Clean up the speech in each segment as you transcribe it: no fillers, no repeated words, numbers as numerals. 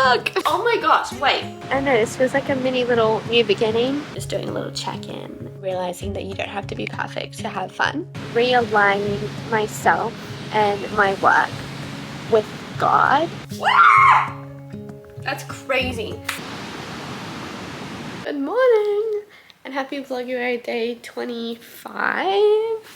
vlog. Oh my gosh, wait. I know, this feels like a mini little new beginning. Just doing a little check-in, realizing that you don't have to be perfect to have fun. Realigning myself and my work with God. That's crazy. Good morning and happy Vloguary day 25.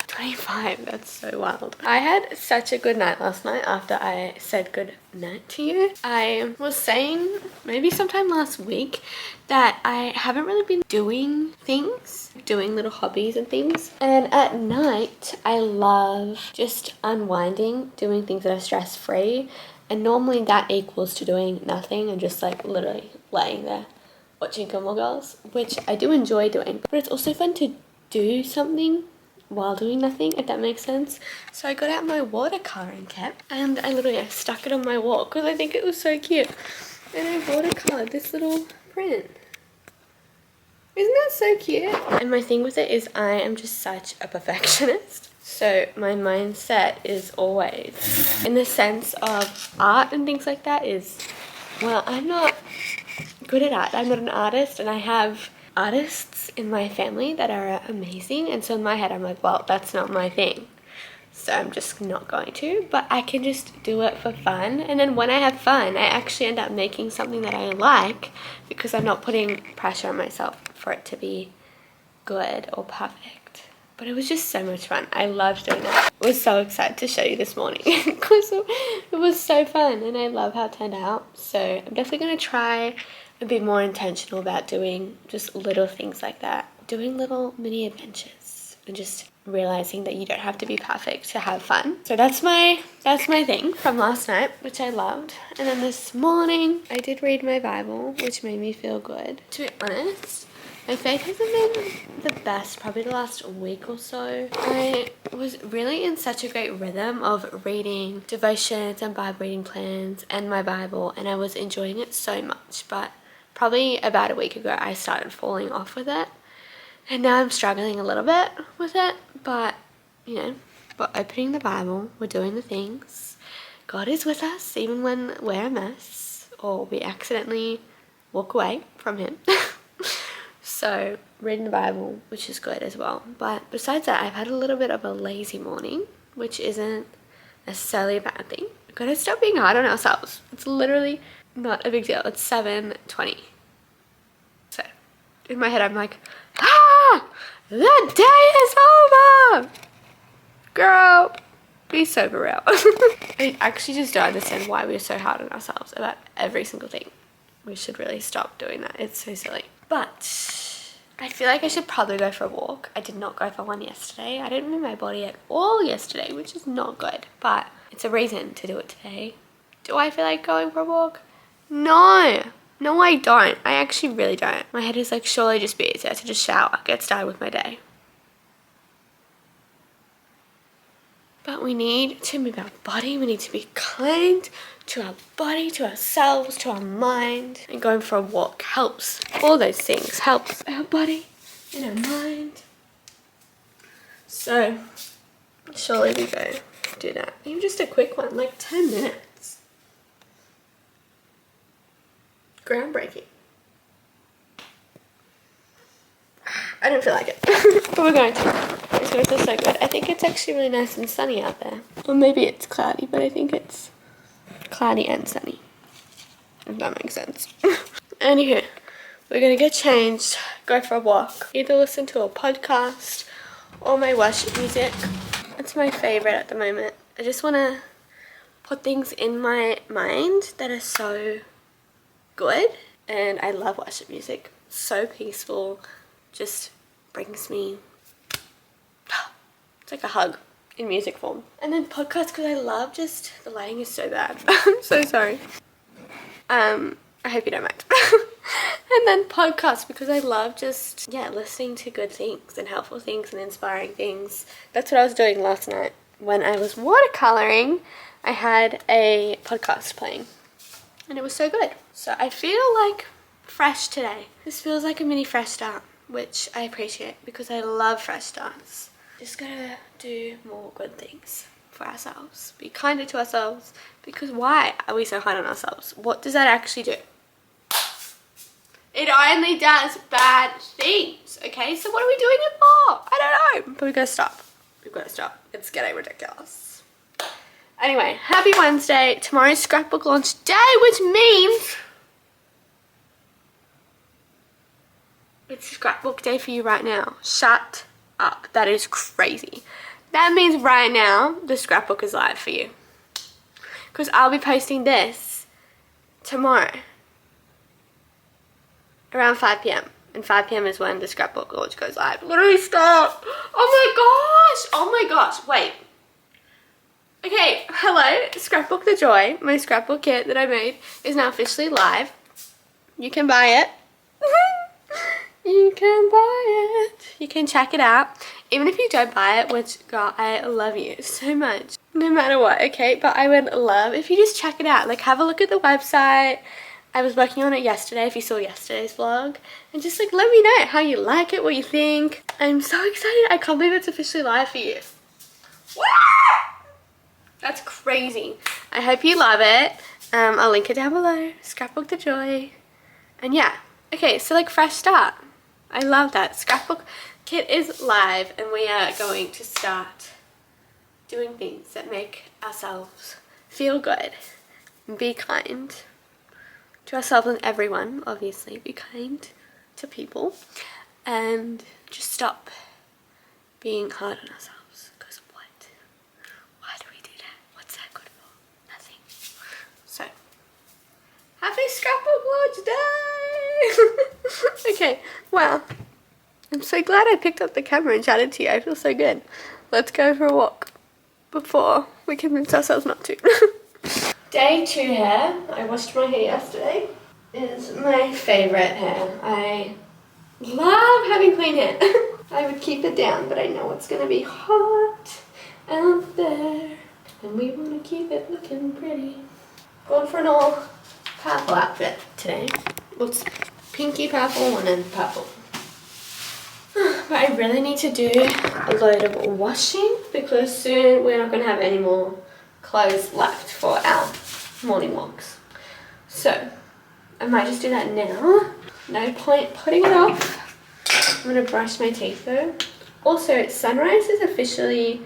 25, that's so wild. I had such a good night last night after I said good night to you. I was saying maybe sometime last week that I haven't really been doing things, doing little hobbies and things. And at night, I love just unwinding, doing things that are stress-free. And normally that equals to doing nothing and just like literally laying there watching Gilmore Girls, which I do enjoy doing, but it's also fun to do something while doing nothing, if that makes sense. So I got out my watercoloring kit and I literally stuck it on my wall because I think it was so cute. And I watercolored this little print. Isn't that so cute? And my thing with it is I am just such a perfectionist. So my mindset is always, in the sense of art and things like that, is, well, I'm not good at art. I'm not an artist, and I have artists in my family that are amazing, and so in my head I'm like, well, that's not my thing, so I'm just not going to, but I can just do it for fun. And then when I have fun, I actually end up making something that I like because I'm not putting pressure on myself for it to be good or perfect. But it was just so much fun. I loved doing that. I was so excited to show you this morning because it was so fun and I love how it turned out. So I'm definitely going to try and be more intentional about doing just little things like that. Doing little mini adventures and just realizing that you don't have to be perfect to have fun. So that's my thing from last night, which I loved. And then this morning I did read my Bible, which made me feel good. To be honest, my faith hasn't been the best probably the last week or so. I was really in such a great rhythm of reading devotions and Bible reading plans and my Bible, and I was enjoying it so much. But probably about a week ago I started falling off with it, and now I'm struggling a little bit with it. But you know, we're opening the Bible, we're doing the things. God is with us even when we're a mess or we accidentally walk away from him. So reading the Bible, which is good as well. But besides that, I've had a little bit of a lazy morning, which isn't necessarily a bad thing. We've got to stop being hard on ourselves. It's literally not a big deal. It's 7:20. So in my head, I'm like, the day is over. Girl, be sober real. I actually just don't understand why we're so hard on ourselves about every single thing. We should really stop doing that. It's so silly. But I feel like I should probably go for a walk. I did not go for one yesterday. I didn't move my body at all yesterday, which is not good. But it's a reason to do it today. Do I feel like going for a walk? No. No, I don't. I actually really don't. My head is like, surely just be easier to just shower, get started with my day. But we need to move our body. We need to be kind to our body, to ourselves, to our mind. And going for a walk helps. All those things helps our body and our mind. So surely we go do that. Even just a quick one, like 10 minutes. Groundbreaking. I don't feel like it, but we're going to. It's going to feel so good. I think it's actually really nice and sunny out there. Or maybe it's cloudy, but I think it's cloudy and sunny, if that makes sense. Anywho, we're going to get changed, go for a walk, either listen to a podcast or my worship music. It's my favorite at the moment. I just want to put things in my mind that are so good, and I love worship music. So peaceful, just brings me, it's like a hug in music form. And then podcasts, because I love just, the lighting is so bad. I'm so sorry. I hope you don't mind. And then podcasts, because I love just, listening to good things and helpful things and inspiring things. That's what I was doing last night. When I was watercoloring, I had a podcast playing and it was so good. So I feel like fresh today. This feels like a mini fresh start, which I appreciate because I love fresh starts. Just gotta do more good things. for ourselves. Be kinder to ourselves. Because why are we so hard on ourselves? What does that actually do? It only does bad things, okay? So what are we doing it for? I don't know. But we've got to stop. We've got to stop. It's getting ridiculous. Anyway, happy Wednesday. Tomorrow's scrapbook launch day, which means it's scrapbook day for you right now. Shut up. That is crazy. That means right now the scrapbook is live for you. Because I'll be posting this tomorrow around 5 p.m. And 5 p.m. is when the scrapbook launch goes live. Literally stop. Oh my gosh. Wait. Okay, hello. Scrapbook the Joy, my scrapbook kit that I made, is now officially live. You can buy it. You can buy it. You can check it out. Even if you don't buy it, which, girl, I love you so much. No matter what, okay? But I would love if you just check it out. Like, have a look at the website. I was working on it yesterday, if you saw yesterday's vlog. And just, like, let me know how you like it, what you think. I'm so excited. I can't believe it's officially live for you. That's crazy. I hope you love it. I'll link it down below. Scrapbook the Joy. And yeah. Okay, so, like, fresh start. I love that. Scrapbook kit is live, and we are going to start doing things that make ourselves feel good. Be kind to ourselves and everyone, obviously. Be kind to people. And just stop being hard on ourselves. Because what? Why do we do that? What's that good for? Nothing. So, happy scrapbook launch day! Okay, wow. I'm so glad I picked up the camera and chatted to you. I feel so good. Let's go for a walk before we convince ourselves not to. Day 2 hair. I washed my hair yesterday. Is my favorite hair. I love having clean hair. I would keep it down, but I know it's going to be hot out there. And we want to keep it looking pretty. Going for an all purple outfit today. It's pinky purple and then purple. But I really need to do a load of washing because soon we're not going to have any more clothes left for our morning walks. So I might just do that now. No point putting it off. I'm going to brush my teeth though. Also, sunrise is officially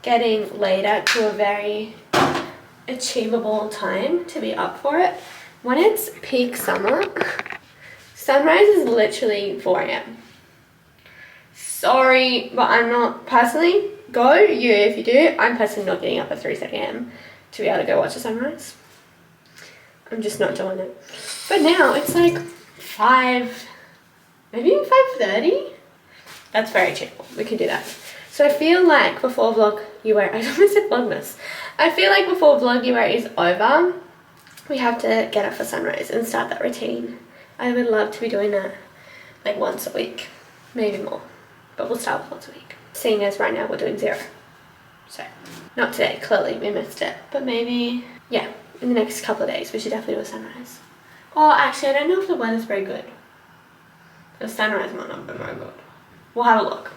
getting later to a very achievable time to be up for it. When it's peak summer, sunrise is literally 4 a.m. Sorry, but I'm not personally. Go you if you do. I'm personally not getting up at 3:30 a.m. to be able to go watch the sunrise. I'm just not doing it. But now it's like 5, maybe 5:30. That's very achievable. We can do that. So I feel like before Vloguary, I almost said Vlogmas. I feel like before Vloguary is over, we have to get up for sunrise and start that routine. I would love to be doing that like once a week, maybe more. But we'll start with once a week. Seeing as right now we're doing 0. So, not today, clearly we missed it. But maybe, yeah, in the next couple of days we should definitely do a sunrise. Oh, actually I don't know if the weather's very good. The sunrise might not be very good. We'll have a look.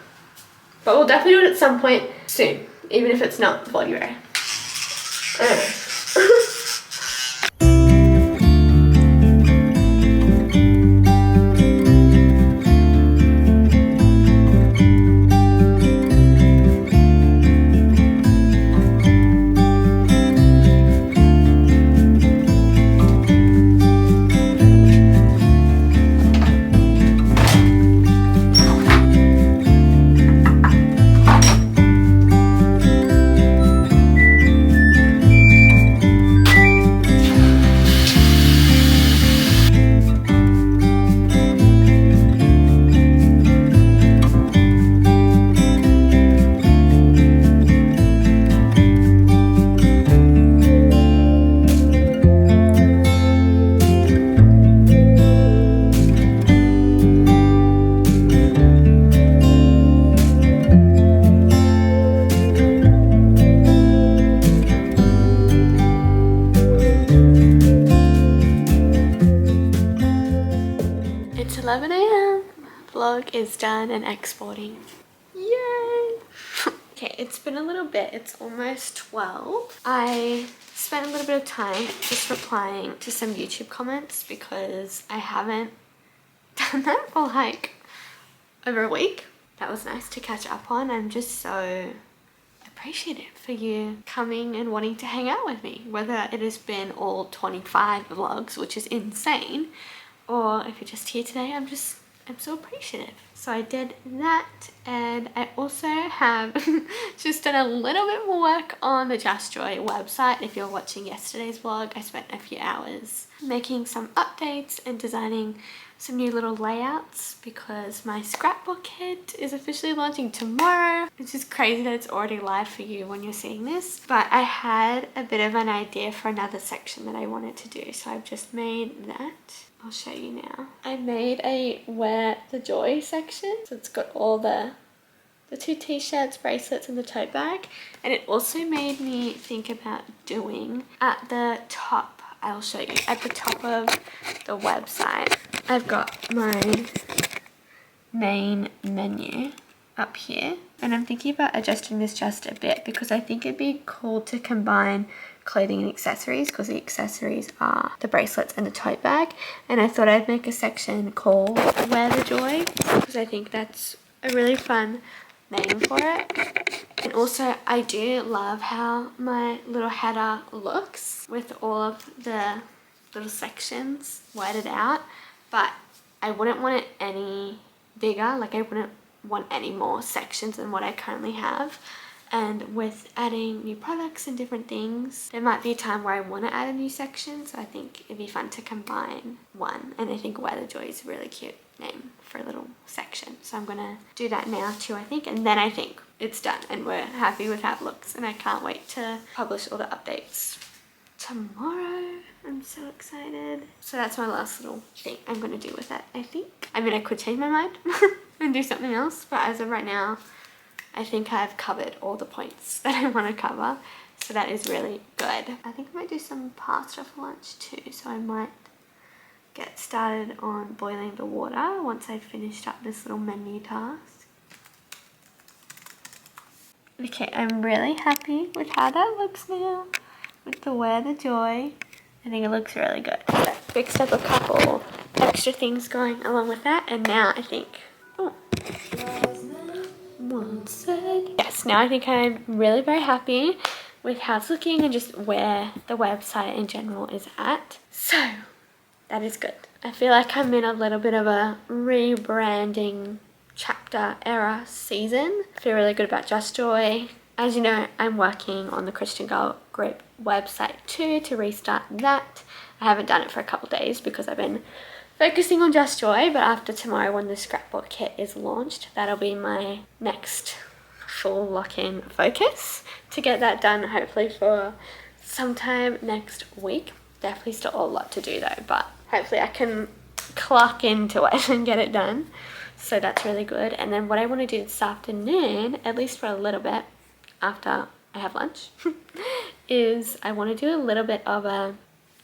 But we'll definitely do it at some point soon, even if it's not Vloguary. It's 11 a.m. Vlog is done and exporting. Yay! Okay, it's been a little bit. It's almost 12. I spent a little bit of time just replying to some YouTube comments because I haven't done that for like over a week. That was nice to catch up on. I'm just so appreciative for you coming and wanting to hang out with me, whether it has been all 25 vlogs, which is insane, or if you're just here today. I'm so appreciative. So I did that, and I also have just done a little bit more work on the Just Joy website. If you're watching yesterday's vlog, I spent a few hours making some updates and designing some new little layouts because my scrapbook kit is officially launching tomorrow, which is crazy that it's already live for you when you're seeing this. But I had a bit of an idea for another section that I wanted to do, so I've just made that. I'll show you now. I made a Wear the Joy section. So it's got all the 2 t-shirts, bracelets, and the tote bag. And it also made me think about doing at the top, I'll show you, at the top of the website, I've got my main menu up here. And I'm thinking about adjusting this just a bit because I think it'd be cool to combine clothing and accessories, because the accessories are the bracelets and the tote bag. And I thought I'd make a section called Wear the Joy because I think that's a really fun name for it. And also I do love how my little header looks with all of the little sections whited out, but I wouldn't want it any bigger. Like I wouldn't want any more sections than what I currently have. And with adding new products and different things, there might be a time where I want to add a new section, so I think it'd be fun to combine one. And I think Wear the Joy is a really cute name for a little section, so I'm gonna do that now too, I think. And then I think it's done and we're happy with how it looks, and I can't wait to publish all the updates tomorrow. I'm so excited. So that's my last little thing I'm gonna do with that, I think. I mean, I could change my mind and do something else, but as of right now, I think I've covered all the points that I want to cover, so that is really good. I think I might do some pasta for lunch too, so I might get started on boiling the water once I've finished up this little menu task. Okay, I'm really happy with how that looks now with the Wear the Joy. I think it looks really good. So I fixed up a couple extra things going along with that, and now I think, yes, now I think I'm really very happy with how it's looking and just where the website in general is at. So that is good. I feel like I'm in a little bit of a rebranding chapter era season. I feel really good about Just Joy. As you know, I'm working on the Christian Girl Group website too, to restart that. I haven't done it for a couple days because I've been focusing on Just Joy, but after tomorrow when the Scrapbook kit is launched, that'll be my next full lock-in focus to get that done, hopefully for sometime next week. Definitely still a lot to do though, but hopefully I can clock into it and get it done. So that's really good. And then what I want to do this afternoon, at least for a little bit after I have lunch, is I want to do a little bit of a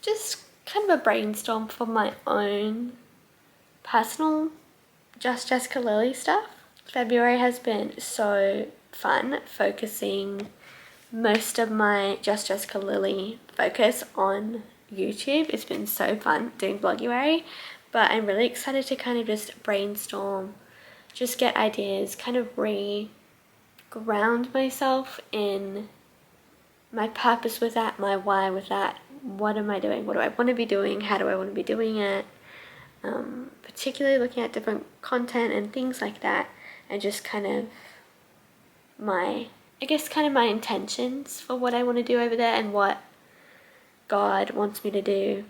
just kind of a brainstorm for my own personal Just Jessica Lily stuff. February has been so fun, focusing most of my Just Jessica Lily focus on YouTube. It's been so fun doing Vloguary, but I'm really excited to kind of just brainstorm, just get ideas, kind of re-ground myself in my purpose with that, my why with that. What am I doing? What do I want to be doing? How do I want to be doing it? Particularly looking at different content and things like that, and just kind of my intentions for what I want to do over there and what God wants me to do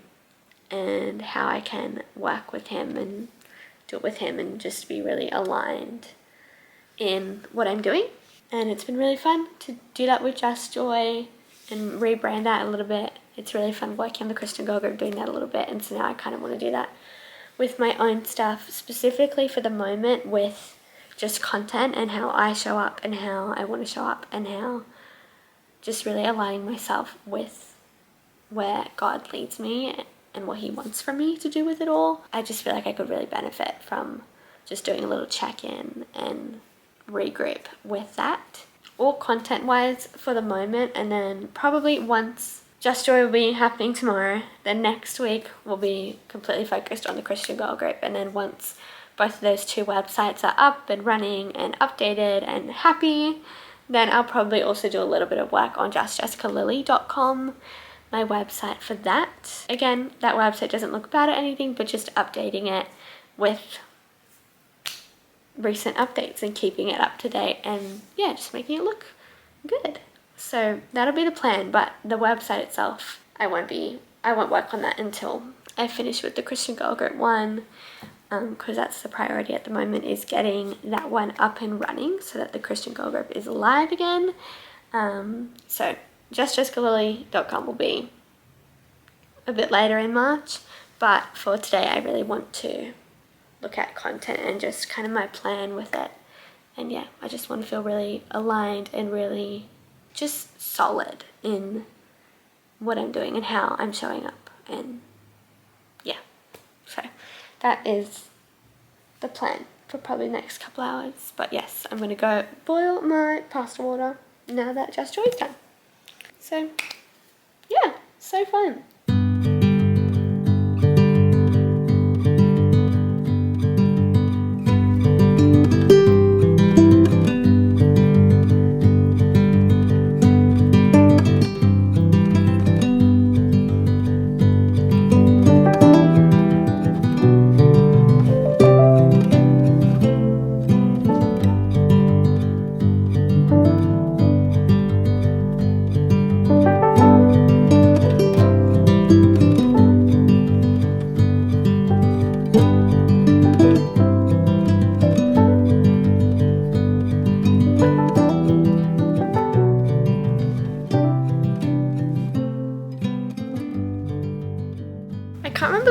and how I can work with Him and do it with Him and just be really aligned in what I'm doing. And it's been really fun to do that with Just Joy and rebrand that a little bit. It's really fun working on the Christian Girl Group, doing that a little bit, and so now I kind of want to do that with my own stuff, specifically for the moment with just content and how I show up and how I want to show up and how just really aligning myself with where God leads me and what He wants from me to do with it all. I just feel like I could really benefit from just doing a little check-in and regroup with that. all content wise for the moment, and then probably once Just Joy will be happening tomorrow, then next week will be completely focused on the Christian Girl group, and then once both of those two websites are up and running and updated and happy, then I'll probably also do a little bit of work on justjessicalily.com, my website for that. Again, that website doesn't look bad or anything, but just updating it with recent updates and keeping it up to date, and yeah, just making it look good. So that'll be the plan, but the website itself, I won't work on that until I finish with the Christian Girl Group one, because that's the priority at the moment, is getting that one up and running so that the Christian Girl Group is live again. So justjessicalily.com will be a bit later in March, but for today I really want to look at content and just kind of my plan with it. And yeah, I just want to feel really aligned and really just solid in what I'm doing and how I'm showing up. And yeah, so that is the plan for probably the next couple hours. But yes, I'm going to go boil my pasta water now that Just Joy's done. So yeah, so fun.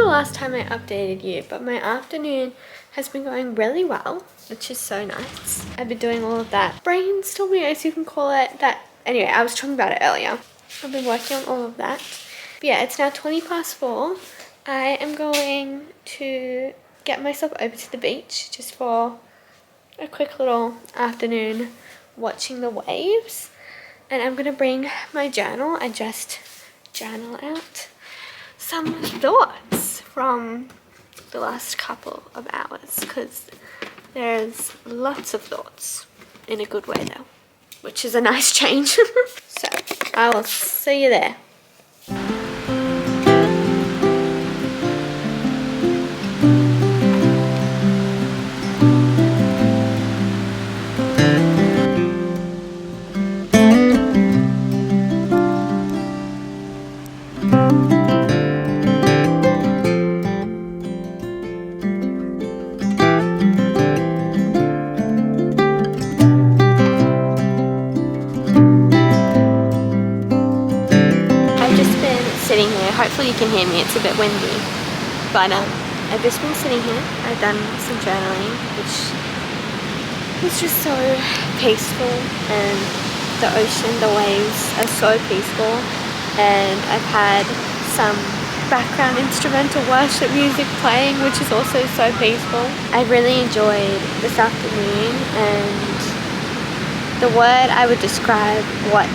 Last time I updated you, but my afternoon has been going really well, which is so nice. I've been doing all of that brainstorming, as you can call it. That anyway, I was talking about it earlier. I've been working on all of that. But yeah, it's now 4:20. I am going to get myself over to the beach just for a quick little afternoon watching the waves, and I'm gonna bring my journal and just journal out some thoughts from the last couple of hours, because there's lots of thoughts, in a good way though, which is a nice change. So I will see you there. Hopefully you can hear me, it's a bit windy, but I've just been sitting here. I've done some journaling, which was just so peaceful, and the ocean, the waves are so peaceful, and I've had some background instrumental worship music playing, which is also so peaceful. I really enjoyed this afternoon, and the word I would describe what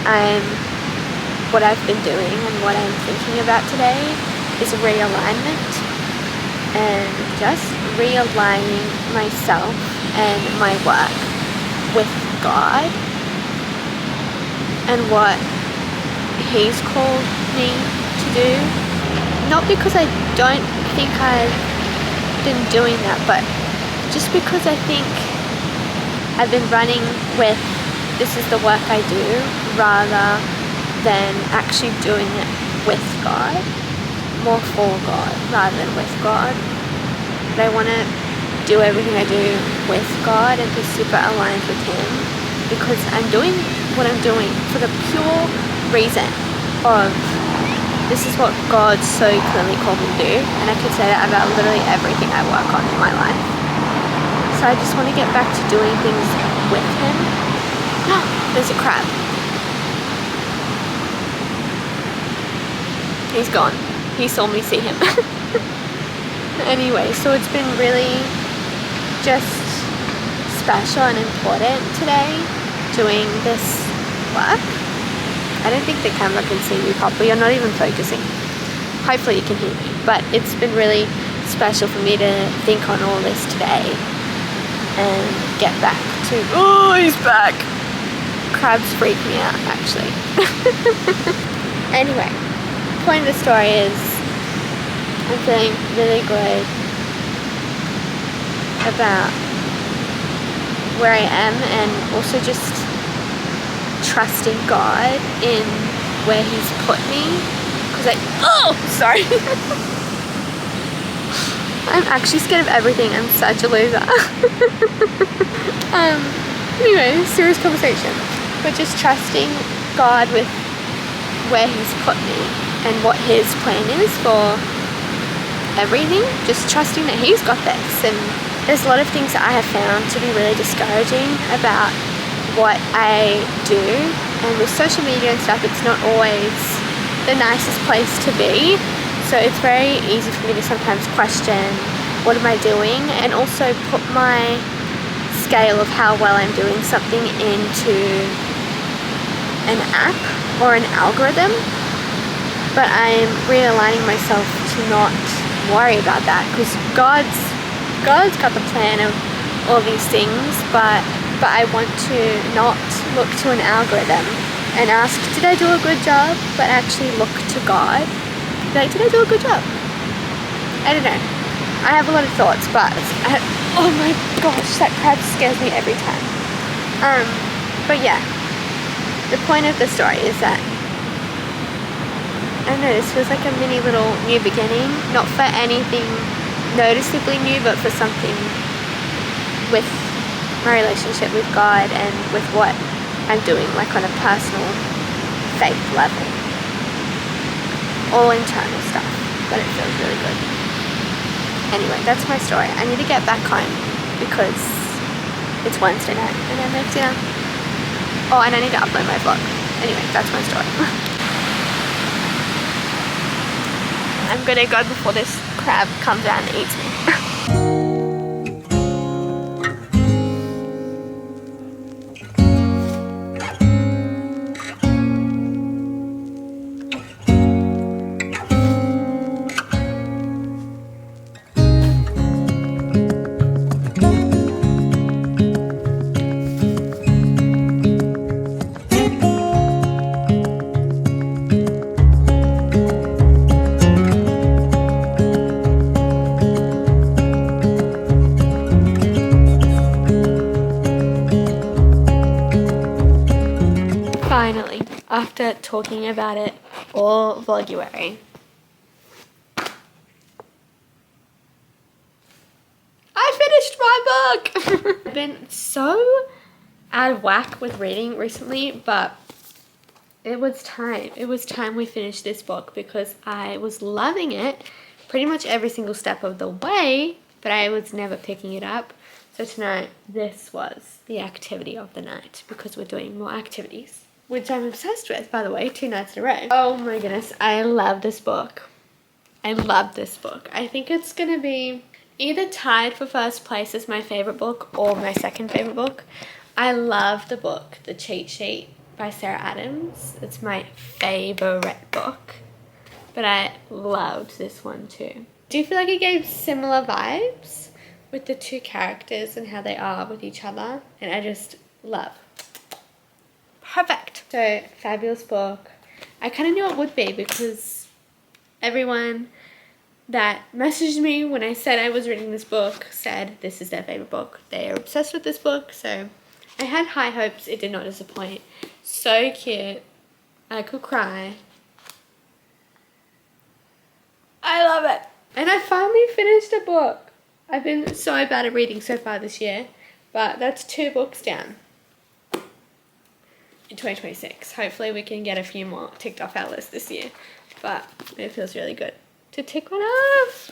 I've been doing and what I'm thinking about today is realignment, and just realigning myself and my work with God and what He's called me to do. Not because I don't think I've been doing that, but just because I think I've been running with this is the work I do rather than actually doing it with God, more for God rather than with God. But I want to do everything I do with God and be super aligned with Him, because I'm doing what I'm doing for the pure reason of this is what God so clearly called me to do, and I could say that about literally everything I work on in my life. So I just want to get back to doing things with Him. There's a crab. He's gone. He saw me see him. Anyway, so it's been really just special and important today doing this work. I don't think the camera can see me properly. You're not even focusing. Hopefully you can hear me. But it's been really special for me to think on all this today and get back to... Oh, he's back! Crabs freak me out, actually. Anyway, point of the story is I'm feeling really good about where I am, and also just trusting God in where He's put me. Because sorry. I'm actually scared of everything. I'm such a loser. Anyway, serious conversation. But just trusting God with where He's put me and what His plan is for everything. Just trusting that He's got this. And there's a lot of things that I have found to be really discouraging about what I do. And with social media and stuff, it's not always the nicest place to be. So it's very easy for me to sometimes question, what am I doing? And also put my scale of how well I'm doing something into an app or an algorithm. But I'm realigning myself to not worry about that, because God's got the plan of all these things, but I want to not look to an algorithm and ask, did I do a good job? But actually look to God. Like, did I do a good job? I don't know. I have a lot of thoughts, but oh my gosh, that crab scares me every time. But yeah, the point of the story is that I don't know, this feels like a mini little new beginning. Not for anything noticeably new, but for something with my relationship with God and with what I'm doing, like on a personal faith level. All internal stuff, but it feels really good. Anyway, that's my story. I need to get back home because it's Wednesday night and I make dinner. Oh, and I need to upload my vlog. Anyway, that's my story. I'm gonna go before this crab comes down and eats me. Finally, after talking about it all Vloguary, I finished my book! I've been so out of whack with reading recently, but it was time. It was time we finished this book because I was loving it pretty much every single step of the way, but I was never picking it up. So tonight, this was the activity of the night because we're doing more activities, which I'm obsessed with, by the way, 2 nights in a row. Oh my goodness, I love this book. I love this book. I think it's gonna be either tied for first place as my favorite book or my second favorite book. I love the book, The Cheat Sheet by Sarah Adams. It's my favorite book, but I loved this one too. Do you feel like it gave similar vibes with the 2 characters and how they are with each other? And I just love. Perfect. So, fabulous book. I kind of knew it would be because everyone that messaged me when I said I was reading this book said this is their favorite book. They are obsessed with this book, so I had high hopes. It did not disappoint. So cute. I could cry. I love it. And I finally finished a book. I've been so bad at reading so far this year, but that's 2 books down. In 2026. Hopefully we can get a few more ticked off our list this year. But it feels really good to tick one off.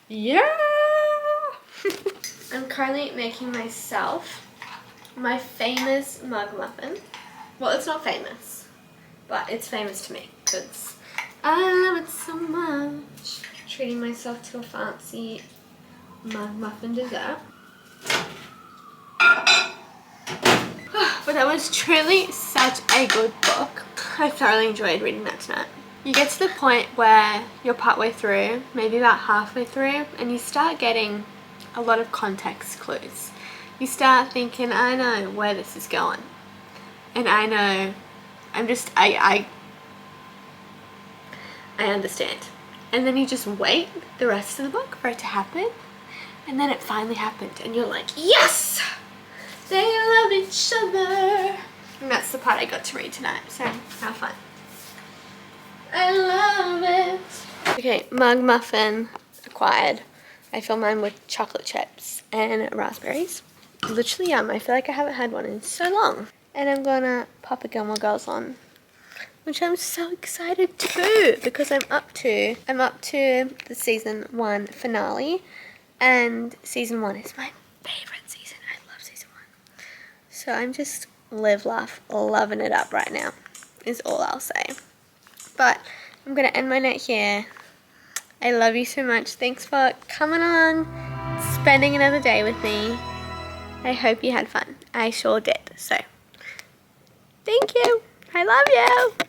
Yeah! I'm currently making myself my famous mug muffin. Well, it's not famous, but it's famous to me because I love it so much. Treating myself to a fancy mug muffin dessert. But that was truly such a good book. I thoroughly enjoyed reading that tonight. You get to the point where you're partway through, maybe about halfway through, and you start getting a lot of context clues. You start thinking, I know where this is going. And I know, I understand. And then you just wait the rest of the book for it to happen. And then it finally happened. And you're like, yes! They love each other. And that's the part I got to read tonight. So, have fun. I love it. Okay, mug muffin acquired. I fill mine with chocolate chips and raspberries. Literally yum. I feel like I haven't had one in so long. And I'm gonna pop a Gilmore Girls on, which I'm so excited to do because I'm up to the season 1 finale, and season 1 is my favorite season. I love season 1. So I'm just loving it up right now is all I'll say. But I'm gonna end my night here. I love you so much. Thanks for coming on, spending another day with me. I hope you had fun. I sure did. So, thank you. I love you.